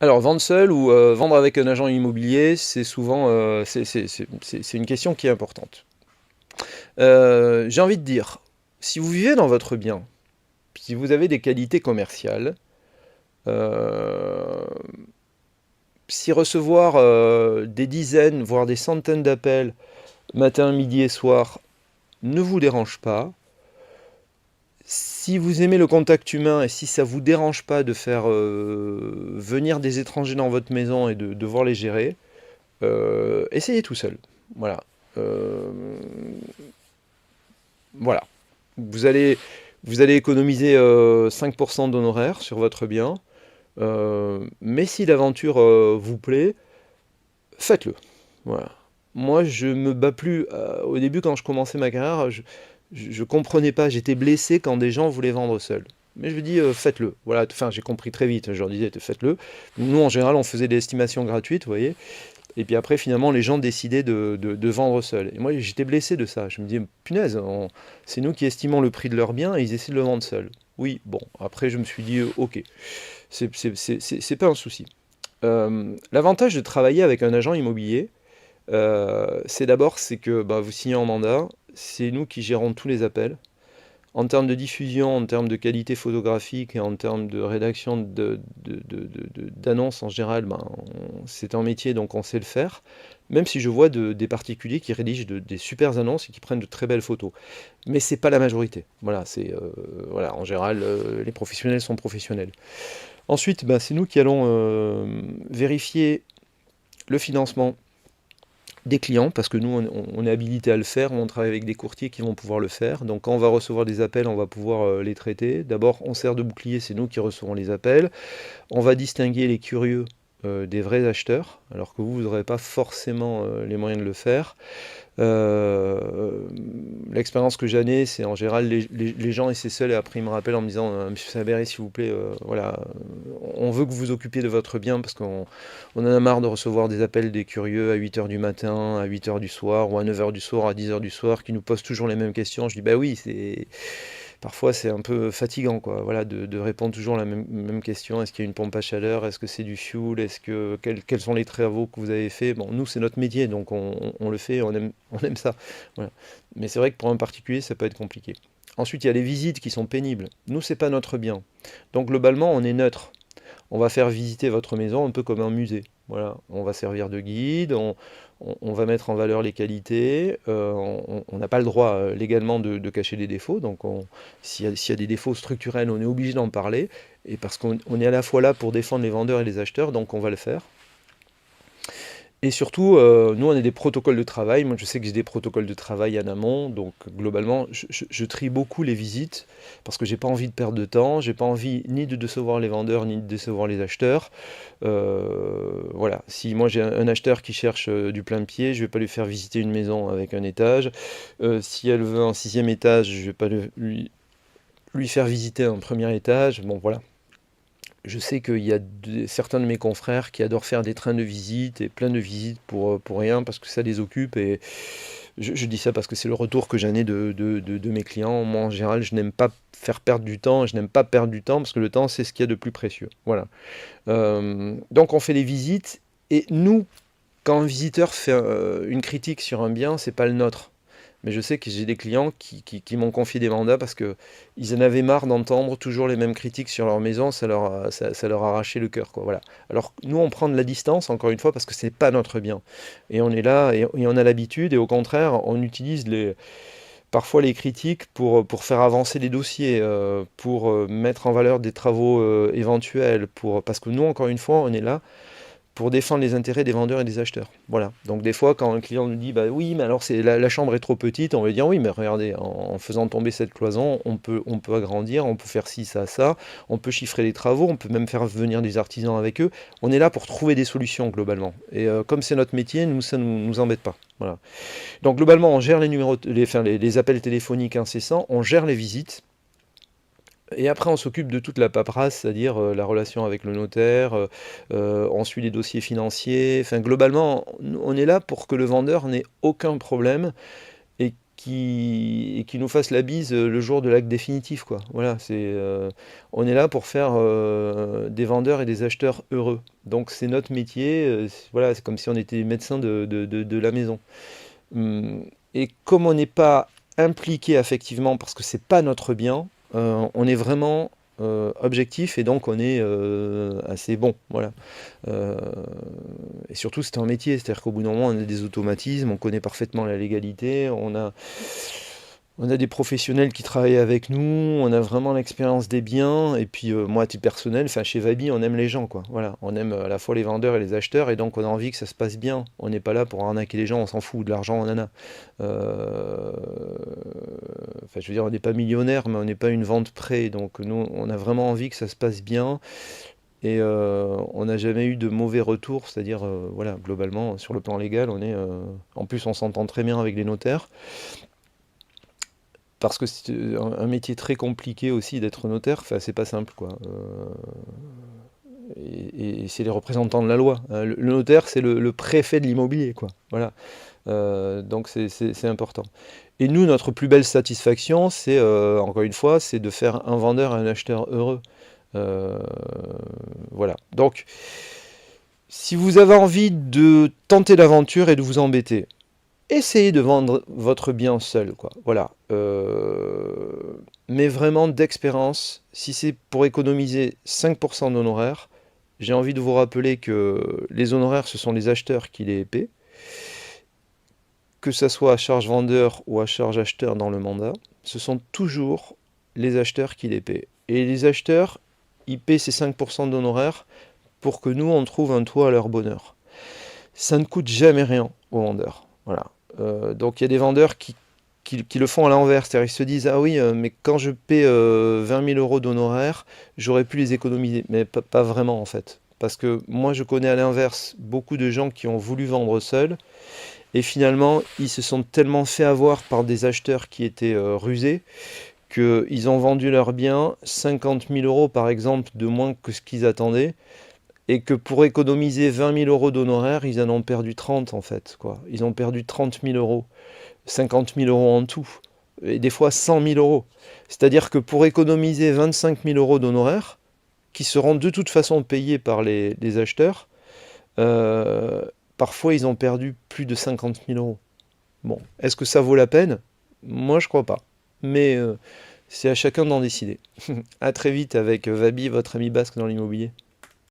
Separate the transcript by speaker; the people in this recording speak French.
Speaker 1: Alors, vendre seul ou vendre avec un agent immobilier, c'est souvent c'est une question qui est importante. J'ai envie de dire, si vous vivez dans votre bien, si vous avez des qualités commerciales, euh, si recevoir des dizaines, voire des centaines d'appels matin, midi et soir ne vous dérange pas, si vous aimez le contact humain et si ça vous dérange pas de faire venir des étrangers dans votre maison et de devoir les gérer, essayez tout seul. Voilà. Euh, voilà. Vous allez, vous allez économiser 5% d'honoraires sur votre bien. Mais si l'aventure vous plaît, faites-le. Voilà. Moi, je me bats plus. Au début, quand je commençais ma carrière, je comprenais pas. J'étais blessé quand des gens voulaient vendre seuls. Mais je me dis, faites-le. Voilà. Enfin, j'ai compris très vite. Je leur disais, faites-le. Nous, en général, on faisait des estimations gratuites, vous voyez. Et puis après, finalement, les gens décidaient de vendre seuls. Et moi, j'étais blessé de ça. Je me disais, punaise, c'est nous qui estimons le prix de leur bien et ils essaient de le vendre seuls. Oui, bon. Après, je me suis dit, ok, c'est pas un souci. L'avantage de travailler avec un agent immobilier, c'est d'abord c'est que bah, vous signez en mandat, c'est nous qui gérons tous les appels. En termes de diffusion, en termes de qualité photographique et en termes de rédaction d'annonces en général, ben, c'est un métier donc on sait le faire. Même si je vois des particuliers qui rédigent des super annonces et qui prennent de très belles photos. Mais c'est pas la majorité. Voilà, voilà, en général, les professionnels sont professionnels. Ensuite, ben, c'est nous qui allons vérifier le financement des clients, parce que nous, on est habilité à le faire, on travaille avec des courtiers qui vont pouvoir le faire. Donc quand on va recevoir des appels, on va pouvoir les traiter. D'abord, on sert de bouclier, c'est nous qui recevons les appels. On va distinguer les curieux des vrais acheteurs, alors que vous n'aurez pas forcément les moyens de le faire. Euh, L'expérience que j'en ai, c'est en général les gens essaient seuls et après ils me rappellent en me disant Monsieur Saberi, s'il vous plaît, voilà, on veut que vous vous occupiez de votre bien parce qu'on en a marre de recevoir des appels des curieux à 8 heures du matin, à 8 heures du soir ou à 9 heures du soir, à 10 heures du soir qui nous posent toujours les mêmes questions. Je dis bah oui, parfois c'est un peu fatigant quoi, voilà, de répondre toujours la même question. Est-ce qu'il y a une pompe à chaleur? Est-ce que c'est du fioul? Quels sont les travaux que vous avez fait? Bon, nous c'est notre métier, donc on le fait, on aime ça. Voilà. Mais c'est vrai que pour un particulier, ça peut être compliqué. Ensuite, il y a les visites qui sont pénibles. Nous, c'est pas notre bien. Donc globalement, on est neutre. On va faire visiter votre maison un peu comme un musée. Voilà, on va servir de guide, on va mettre en valeur les qualités. On n'a pas le droit légalement de cacher des défauts. Donc, s'il y a des défauts structurels, on est obligé d'en parler. Et parce qu'on est à la fois là pour défendre les vendeurs et les acheteurs, donc on va le faire. Et surtout, nous, on a des protocoles de travail. Moi, je sais que j'ai des protocoles de travail en amont. Donc, globalement, je trie beaucoup les visites parce que j'ai pas envie de perdre de temps. J'ai pas envie ni de décevoir les vendeurs ni de décevoir les acheteurs. Voilà. Si moi j'ai un acheteur qui cherche du plein pied, je vais pas lui faire visiter une maison avec un étage. Si elle veut un sixième étage, je vais pas lui faire visiter un premier étage. Bon, voilà. Je sais qu'il y a certains de mes confrères qui adorent faire des trains de visite et plein de visites pour rien parce que ça les occupe et je dis ça parce que c'est le retour que j'en ai de mes clients. Moi, en général, je n'aime pas faire perdre du temps, je n'aime pas perdre du temps parce que le temps, c'est ce qu'il y a de plus précieux. Voilà. Donc, on fait des visites et nous, quand un visiteur fait une critique sur un bien, c'est pas le nôtre. Mais je sais que j'ai des clients qui m'ont confié des mandats parce que ils en avaient marre d'entendre toujours les mêmes critiques sur leur maison, ça leur arrachait le cœur, quoi. Voilà. Alors nous, on prend de la distance, encore une fois, parce que c'est pas notre bien. Et on est là, et on a l'habitude, et au contraire, on utilise parfois les critiques pour faire avancer les dossiers, pour mettre en valeur des travaux éventuels, parce que nous, encore une fois, on est là pour défendre les intérêts des vendeurs et des acheteurs. Voilà. Donc des fois, quand un client nous dit, bah oui, mais alors la chambre est trop petite, on va lui dire, oui, mais regardez, en faisant tomber cette cloison, on peut agrandir, on peut faire ci, ça, on peut chiffrer les travaux, on peut même faire venir des artisans avec eux. On est là pour trouver des solutions globalement. Et comme c'est notre métier, nous, ça ne nous embête pas. Voilà. Donc globalement, on gère les numéros, les appels téléphoniques incessants, on gère les visites. Et après, on s'occupe de toute la paperasse, c'est-à-dire la relation avec le notaire, on suit les dossiers financiers. Enfin, globalement, on est là pour que le vendeur n'ait aucun problème et qui nous fasse la bise le jour de l'acte définitif, quoi. Voilà, on est là pour faire des vendeurs et des acheteurs heureux. Donc c'est notre métier, voilà, c'est comme si on était médecin de la maison. Et comme on n'est pas impliqué affectivement, parce que c'est pas notre bien, on est vraiment objectif et donc on est assez bon, voilà. Euh, et surtout c'est un métier, c'est-à-dire qu'au bout d'un moment on a des automatismes, on connaît parfaitement la légalité, on a des professionnels qui travaillent avec nous, on a vraiment l'expérience des biens, et puis moi à titre personnel, enfin chez Vabi on aime les gens, quoi. Voilà, on aime à la fois les vendeurs et les acheteurs, et donc on a envie que ça se passe bien. On n'est pas là pour arnaquer les gens, on s'en fout, de l'argent on en a. Euh, Enfin je veux dire, on n'est pas millionnaire, mais on n'est pas une vente près, donc nous on a vraiment envie que ça se passe bien, et on n'a jamais eu de mauvais retours, c'est-à-dire voilà, globalement sur le plan légal, en plus on s'entend très bien avec les notaires. Parce que c'est un métier très compliqué aussi d'être notaire, enfin c'est pas simple, quoi. Et c'est les représentants de la loi. Le notaire, c'est le préfet de l'immobilier, quoi. Voilà. Donc c'est important. Et nous, notre plus belle satisfaction, c'est encore une fois, c'est de faire un vendeur et un acheteur heureux. Euh, voilà. Donc, si vous avez envie de tenter l'aventure et de vous embêter, essayez de vendre votre bien seul, quoi. Voilà. Mais vraiment d'expérience, si c'est pour économiser 5% d'honoraires, j'ai envie de vous rappeler que les honoraires, ce sont les acheteurs qui les paient, que ça soit à charge vendeur ou à charge acheteur dans le mandat, ce sont toujours les acheteurs qui les paient. Et les acheteurs, ils paient ces 5% d'honoraires pour que nous, on trouve un toit à leur bonheur. Ça ne coûte jamais rien aux vendeurs. Voilà. Donc il y a des vendeurs qui le font à l'envers, c'est-à-dire ils se disent ah oui, mais quand je paie 20 000 euros d'honoraires, j'aurais pu les économiser. Mais pas vraiment en fait. Parce que moi je connais à l'inverse beaucoup de gens qui ont voulu vendre seuls et finalement ils se sont tellement fait avoir par des acheteurs qui étaient rusés qu'ils ont vendu leurs biens 50 000 euros par exemple de moins que ce qu'ils attendaient et que pour économiser 20 000 euros d'honoraires, ils en ont perdu 30 en fait, quoi. Ils ont perdu 30 000 euros, 50 000 euros en tout, et des fois 100 000 euros. C'est-à-dire que pour économiser 25 000 euros d'honoraires, qui seront de toute façon payés par les acheteurs, euh, parfois ils ont perdu plus de 50 000 euros. Bon, est-ce que ça vaut la peine? Moi je crois pas. Mais c'est à chacun d'en décider. À très vite avec Vabi, votre ami basque dans l'immobilier.